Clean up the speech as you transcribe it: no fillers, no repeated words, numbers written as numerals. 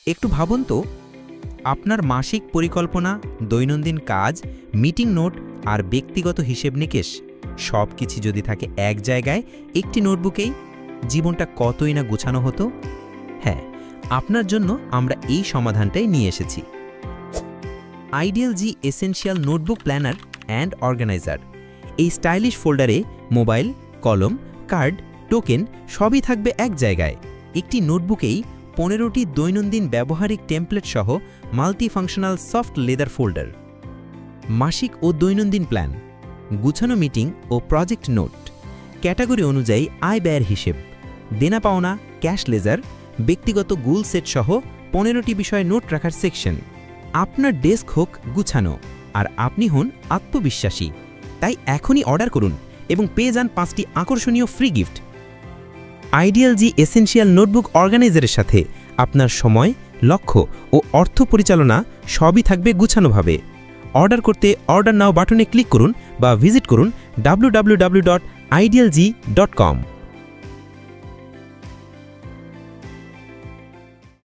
একটু ভাবুন তো, আপনার মাসিক পরিকল্পনা, দৈনন্দিন কাজ, মিটিং নোট আর ব্যক্তিগত হিসেব নিকেশ সব কিছু যদি থাকে এক জায়গায় একটি নোটবুকেই, জীবনটা কতই না গুছানো হতো। হ্যাঁ, আপনার জন্য আমরা এই সমাধানটাই নিয়ে এসেছি। Ideal G essential notebook planner and organizer. এই স্টাইলিশ ফোল্ডারে মোবাইল, কলম, কার্ড, টোকেন সবই থাকবে এক জায়গায়। একটি নোটবুকেই 15টি দৈনন্দিন ব্যবহারিক টেমপ্লেট সহ মাল্টিফাংশনাল সফট লেদার ফোল্ডার। মাসিক ও দৈনন্দিন প্ল্যান, গুছানো মিটিং ও প্রজেক্ট নোট, ক্যাটাগরি অনুযায়ী আয় ব্যয়ের হিসেব, দেনা পাওনা, ক্যাশ লেজার, ব্যক্তিগত গোল সেট সহ 15টি বিষয়ে নোট রাখার সেকশন। আপনার ডেস্ক হোক গুছানো আর আপনি হন আত্মবিশ্বাসী। তাই এখনই অর্ডার করুন এবং পেয়ে যান 5টি আকর্ষণীয় free gift. Ideal G essential notebook অর্গানাইজারের সাথে আপনার সময়, লক্ষ্য ও অর্থ পরিচালনা সবই থাকবে গুছানোভাবে। অর্ডার করতে অর্ডার নাও বাটনে ক্লিক করুন বা ভিজিট করুন www.idealg.com।